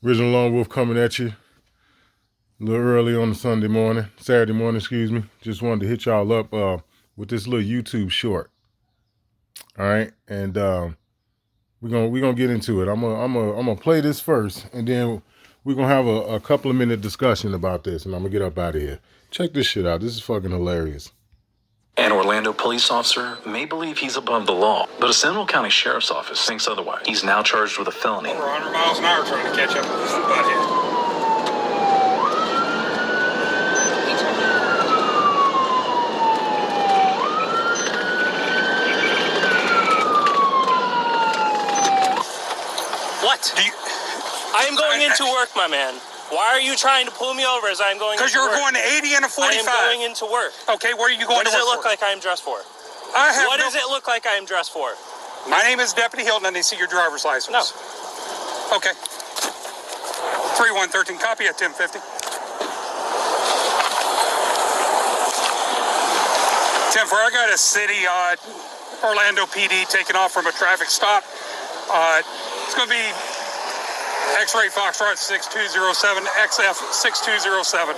Original Lone Wolf coming at you a little early on a Saturday morning, excuse me. Just wanted to hit y'all up with this little YouTube short. All right, and we're gonna get into it. I'm gonna play this first, and then we're gonna have a couple of minute discussion about this, and I'm gonna get up out of here. Check this shit out. This is fucking hilarious. An Orlando police officer may believe he's above the law, but a Seminole County Sheriff's Office thinks otherwise. He's now charged with a felony. Over 100 miles an hour trying to catch up with this butthead. What? I am going into work, my man. Why are you trying to pull me over as I'm going into work? Because you're going 80 and a 45. I am going into work. Okay, where are you going What to does work it look like I am dressed for? What does it look like I am dressed for? My name is Deputy Hilton. I need to see your driver's license. No. Okay. 3113, copy at 1050. 10-4, I got a city, Orlando PD taking off from a traffic stop. It's going to be X-ray Foxtrot 6207, XF 6207.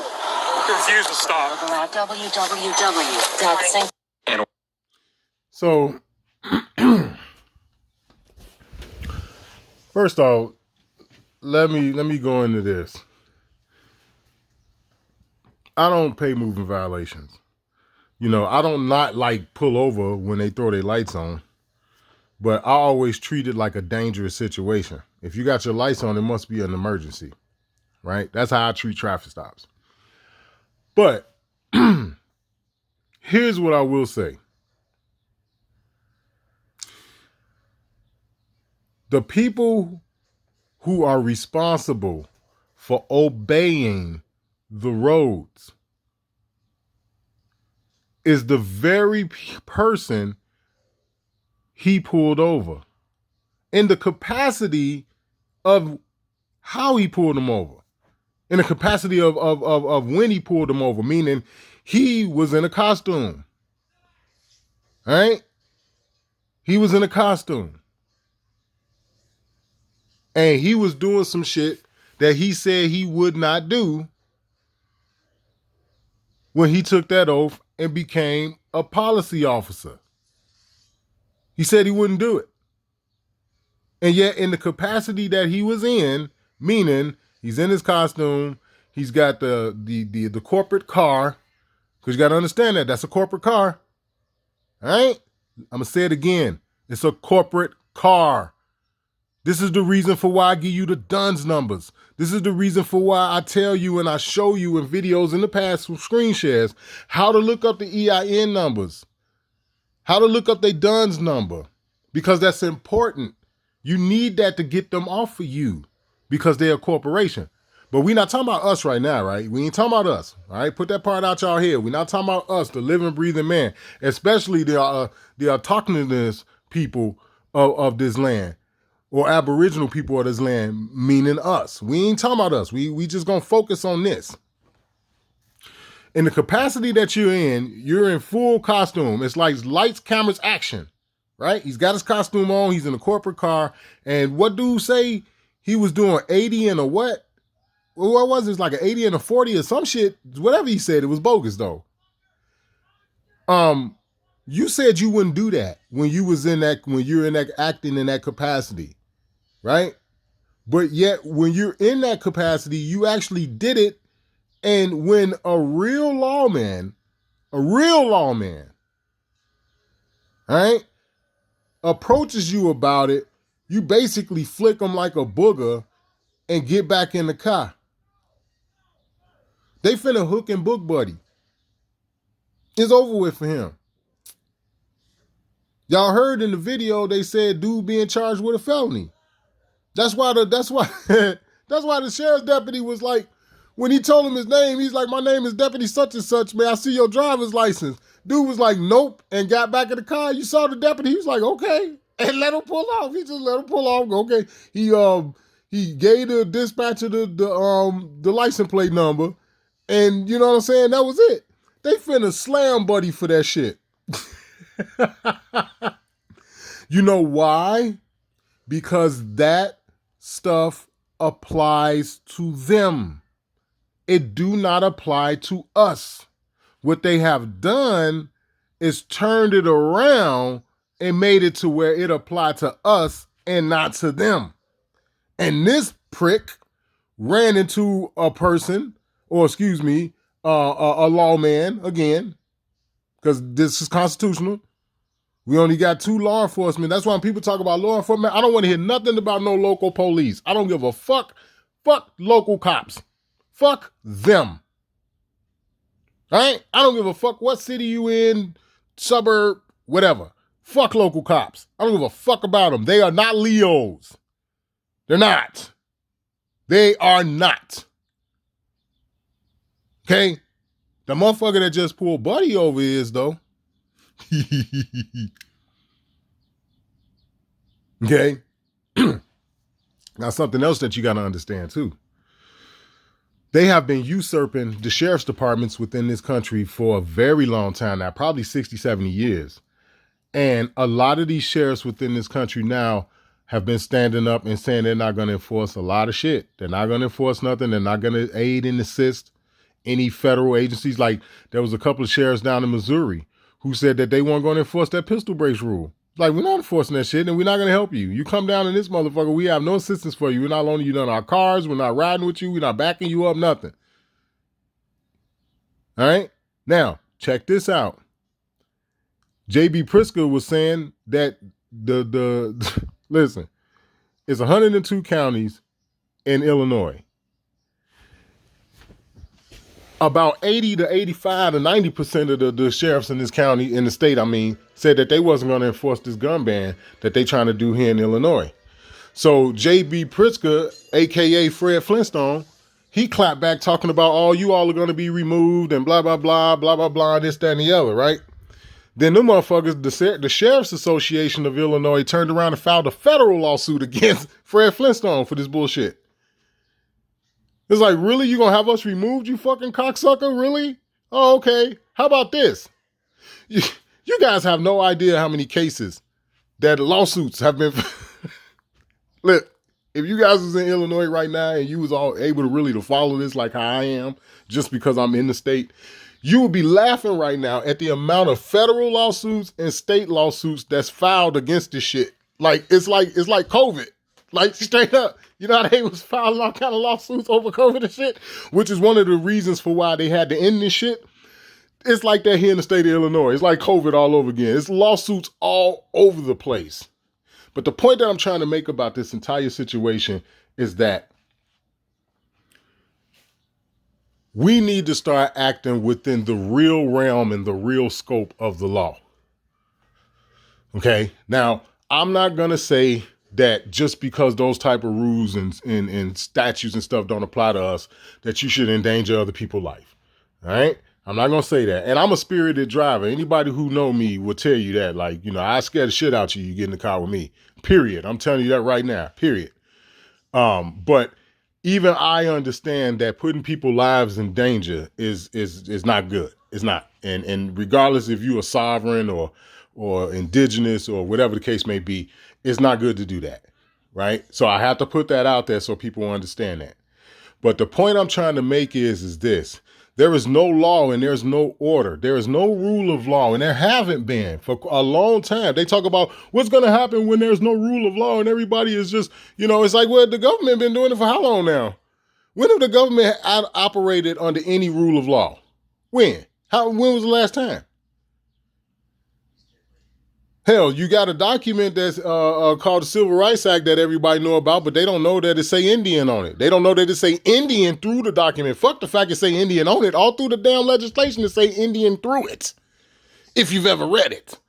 Refuse to stop. www.sync. So, first off, let me go into this. I don't pay moving violations. You know, I don't not like pull over when they throw their lights on, but I always treat it like a dangerous situation. If you got your lights on, it must be an emergency, right? That's how I treat traffic stops. But here's what I will say. The people who are responsible for obeying the roads is the very person he pulled over in the capacity of how he pulled him over, in the capacity of when he pulled him over, meaning he was in a costume, right? He was in a costume. And he was doing some shit that he said he would not do when he took that oath and became a policy officer. He said he wouldn't do it. And yet in the capacity that he was in, meaning he's in his costume, he's got the corporate car, because you got to understand that that's a corporate car. All right? I'm going to say it again. It's a corporate car. This is the reason for why I give you the DUNS numbers. This is the reason for why I tell you and I show you in videos in the past with screen shares how to look up the EIN numbers, how to look up their DUNS number, because that's important. You need that to get them off of you because they're a corporation. But we're not talking about us right now, right? We ain't talking about us, all right? Put that part out y'all here. We're not talking about us, the living, breathing man, especially the autochthonous people of this land, or Aboriginal people of this land, meaning us. We ain't talking about us. We just gonna focus on this. In the capacity that you're in full costume. It's like lights, cameras, action, right? He's got his costume on. He's in a corporate car. And what dude say? He was doing 80 and a what? Well, what was it? It's like an 80 and a 40 or some shit. Whatever he said, it was bogus though. You said you wouldn't do that when you're in that acting in that capacity. Right? But yet when you're in that capacity, you actually did it. And when a real lawman, all right, approaches you about it, you basically flick them like a booger and get back in the car. They finna hook and book buddy. It's over with for him. Y'all heard in the video they said dude being charged with a felony. That's why the sheriff's deputy was like, when he told him his name, he's like, my name is Deputy such and such, man. I see your driver's license. Dude was like, nope, and got back in the car. You saw the deputy. He was like, okay, and let him pull off. He just let him pull off. Okay, he gave the dispatcher the license plate number, and you know what I'm saying. That was it. They finna slam buddy for that shit. You know why? Because that stuff applies to them. It do not apply to us. What they have done is turned it around and made it to where it applied to us and not to them. And this prick ran into a person, or excuse me, a lawman again, because this is constitutional. We only got 2 law enforcement. That's why when people talk about law enforcement, I don't want to hear nothing about no local police. I don't give a fuck. Fuck local cops. Fuck them. All right? I don't give a fuck what city you in, suburb, whatever. Fuck local cops. I don't give a fuck about them. They are not Leos. They're not. They are not. Okay? The motherfucker that just pulled Buddy over is, though. Okay? Now, something else that you got to understand, too. They have been usurping the sheriff's departments within this country for a very long time now, probably 60, 70 years. And a lot of these sheriffs within this country now have been standing up and saying they're not going to enforce a lot of shit. They're not going to enforce nothing. They're not going to aid and assist any federal agencies. Like, there was a couple of sheriffs down in Missouri who said that they weren't going to enforce that pistol brace rule. Like, we're not enforcing that shit, and we're not going to help you. You come down in this motherfucker, we have no assistance for you. We're not loaning you none of our cars. We're not riding with you. We're not backing you up, nothing. All right? Now, check this out. J.B. Pritzker was saying that listen, it's 102 counties in Illinois. About 80 to 85 to 90% of the sheriffs in this county, in the state, said that they wasn't going to enforce this gun ban that they trying to do here in Illinois. So J.B. Pritzker, a.k.a. Fred Flintstone, he clapped back talking about, oh, you all are going to be removed and blah, blah, blah, blah, blah, blah, this, that, and the other, right? Then them motherfuckers, the Sheriff's Association of Illinois turned around and filed a federal lawsuit against Fred Flintstone for this bullshit. It's like, really? You gonna have us removed, you fucking cocksucker? Really? Oh, okay. How about this? You guys have no idea how many cases that lawsuits have been... Look, if you guys was in Illinois right now and you was all able to really to follow this like how I am, just because I'm in the state, you would be laughing right now at the amount of federal lawsuits and state lawsuits that's filed against this shit. Like it's like COVID. Like, straight up. You know how they was filing all kind of lawsuits over COVID and shit? Which is one of the reasons for why they had to end this shit. It's like that here in the state of Illinois. It's like COVID all over again. It's lawsuits all over the place. But the point that I'm trying to make about this entire situation is that we need to start acting within the real realm and the real scope of the law. Okay? Now, I'm not going to say that just because those type of rules and statutes and stuff don't apply to us, that you should endanger other people's life. All right? I'm not going to say that. And I'm a spirited driver. Anybody who know me will tell you that. Like, I scare the shit out you get in the car with me. Period. I'm telling you that right now. Period. But even I understand that putting people's lives in danger is not good. It's not. And regardless if you're a sovereign or indigenous or whatever the case may be, it's not good to do that, right? So I have to put that out there so people understand that. But the point I'm trying to make is this. There is no law and there's no order. There is no rule of law, and there haven't been for a long time. They talk about what's going to happen when there's no rule of law and everybody is just, it's like, well, the government been doing it for how long now? When have the government operated under any rule of law? When? When was the last time? Hell, you got a document that's called the Civil Rights Act that everybody know about, but they don't know that it say Indian on it. They don't know that it say Indian through the document. Fuck the fact it say Indian on it. All through the damn legislation it say Indian through it. If you've ever read it.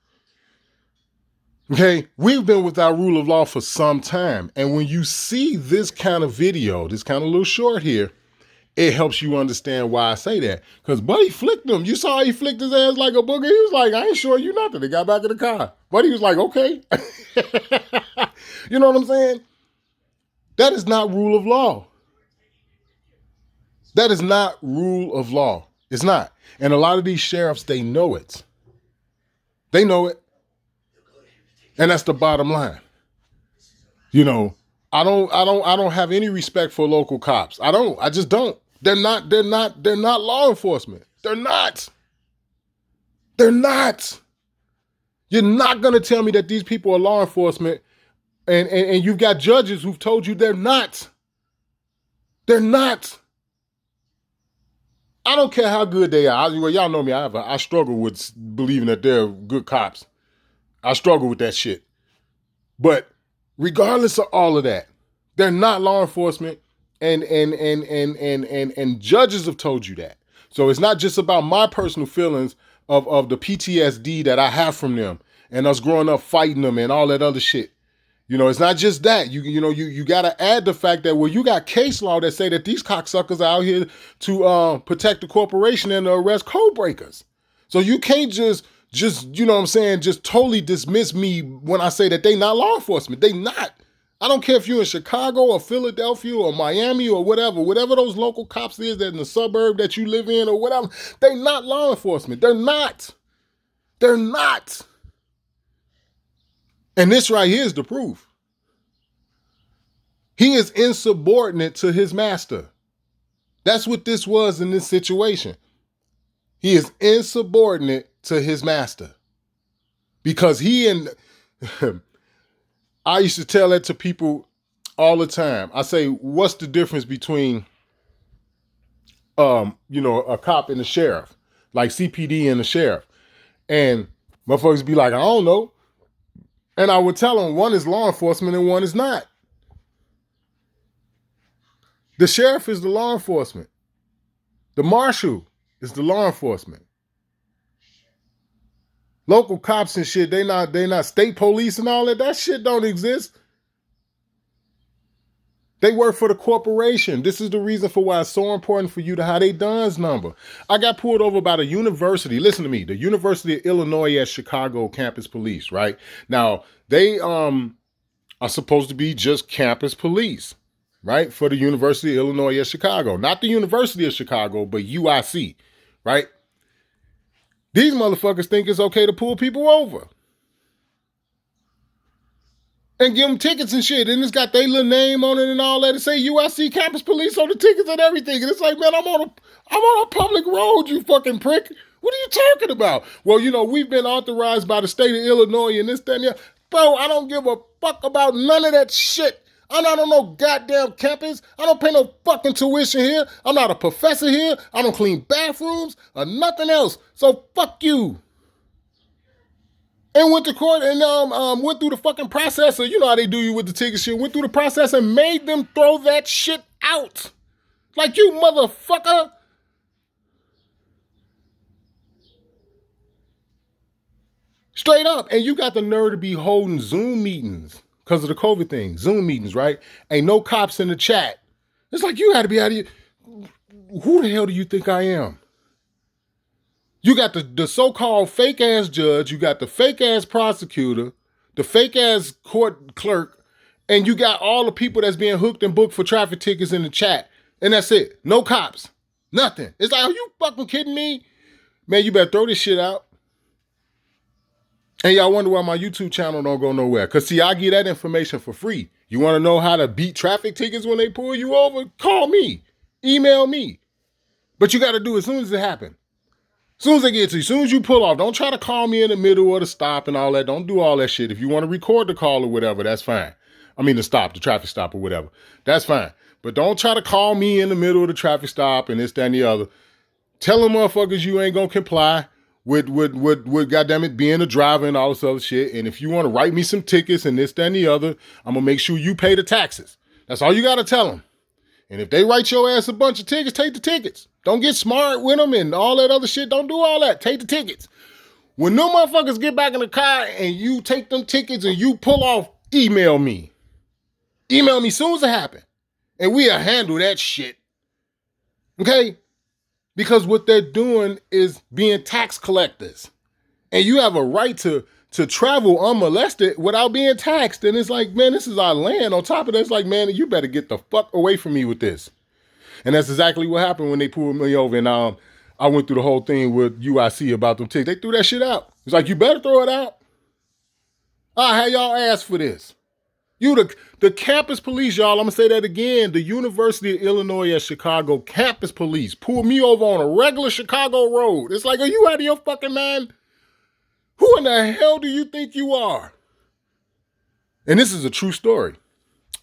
Okay, we've been without rule of law for some time. And when you see this kind of video, this kind of little short here, it helps you understand why I say that. Because Buddy flicked him. You saw he flicked his ass like a booger. He was like, I ain't showing you nothing. They got back in the car. Buddy was like, okay. You know what I'm saying? That is not rule of law. That is not rule of law. It's not. And a lot of these sheriffs, they know it. They know it. And that's the bottom line. I don't have any respect for local cops. I just don't. They're not law enforcement. They're not. They're not. You're not gonna tell me that these people are law enforcement and you've got judges who've told you they're not. They're not. I don't care how good they are. Well, y'all know me. I struggle with believing that they're good cops. I struggle with that shit. But regardless of all of that, they're not law enforcement, and judges have told you that. So it's not just about my personal feelings of the PTSD that I have from them and us growing up fighting them and all that other shit. You know, it's not just that. You got to add the fact that, well, you got case law that say that these cocksuckers are out here to protect the corporation and to arrest code breakers. So you can't just you know what I'm saying, just totally dismiss me when I say that they not law enforcement. They not. I don't care if you're in Chicago or Philadelphia or Miami or whatever those local cops is that in the suburb that you live in or whatever, they not law enforcement. They're not. They're not. And this right here is the proof. He is insubordinate to his master. That's what this was in this situation. He is insubordinate to his master. Because I used to tell that to people all the time. I say, what's the difference between, a cop and a sheriff? Like CPD and a sheriff. And motherfuckers be like, I don't know. And I would tell them one is law enforcement and one is not. The sheriff is the law enforcement. The marshal is the law enforcement. Local cops and shit, they not state police and all that. That shit don't exist. They work for the corporation. This is the reason for why it's so important for you to have a DUNS number. I got pulled over by the university. Listen to me. The University of Illinois at Chicago campus police, right? Now, they are supposed to be just campus police, right? For the University of Illinois at Chicago. Not the University of Chicago, but UIC, right? These motherfuckers think it's okay to pull people over and give them tickets and shit. And it's got their little name on it and all that. It say UIC campus police on the tickets and everything. And it's like, man, I'm on a public road, you fucking prick. What are you talking about? Well, we've been authorized by the state of Illinois and this, that, and that. Bro, I don't give a fuck about none of that shit. I'm not on no goddamn campus. I don't pay no fucking tuition here. I'm not a professor here. I don't clean bathrooms or nothing else. So fuck you. And went to court and went through the fucking process. So you know how they do you with the ticket shit. Went through the process and made them throw that shit out. Like, you motherfucker. Straight up. And you got the nerve to be holding Zoom meetings because of the COVID thing. Zoom meetings, right? Ain't no cops in the chat. It's like, you got to be out of here. Who the hell do you think I am? You got the so-called fake-ass judge, you got the fake-ass prosecutor, the fake-ass court clerk, and you got all the people that's being hooked and booked for traffic tickets in the chat. And that's it. No cops. Nothing. It's like, are you fucking kidding me? Man, you better throw this shit out. And y'all wonder why my YouTube channel don't go nowhere. Because, see, I give that information for free. You want to know how to beat traffic tickets when they pull you over? Call me. Email me. But you got to do it as soon as it happens. As soon as they get to you, as soon as you pull off, don't try to call me in the middle of the stop and all that. Don't do all that shit. If you want to record the call or whatever, that's fine. I mean, the traffic stop or whatever. That's fine. But don't try to call me in the middle of the traffic stop and this, that, and the other. Tell them motherfuckers you ain't going to comply with goddamn it, being a driver and all this other shit. And if you want to write me some tickets and this, that, and the other, I'm going to make sure you pay the taxes. That's all you got to tell them. And if they write your ass a bunch of tickets, take the tickets. Don't get smart with them and all that other shit. Don't do all that. Take the tickets. When them motherfuckers get back in the car and you take them tickets and you pull off, email me. Email me as soon as it happens. And we'll handle that shit. Okay? Because what they're doing is being tax collectors. And you have a right to travel unmolested without being taxed. And it's like, man, this is our land. On top of that, it's like, man, you better get the fuck away from me with this. And that's exactly what happened when they pulled me over. And I went through the whole thing with UIC about them tickets. They threw that shit out. It's like, you better throw it out. I had y'all ask for this. The campus police, y'all. I'm gonna say that again. The University of Illinois at Chicago campus police pulled me over on a regular Chicago road. It's like, are you out of your fucking mind? Who in the hell do you think you are? And this is a true story.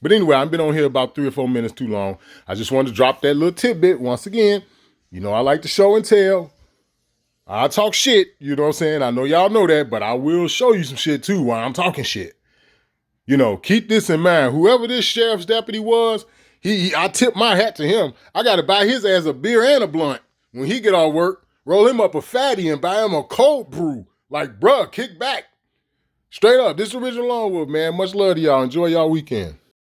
But anyway, I've been on here about 3 or 4 minutes too long. I just wanted to drop that little tidbit once again. You know, I like to show and tell. I talk shit, you know what I'm saying? I know y'all know that, but I will show you some shit too while I'm talking shit. You know, keep this in mind. Whoever this sheriff's deputy was, I tip my hat to him. I got to buy his ass a beer and a blunt. When he get off work, roll him up a fatty and buy him a cold brew. Like, bruh, kick back. Straight up, this is Original Lone Wolf, man. Much love to y'all. Enjoy y'all weekend.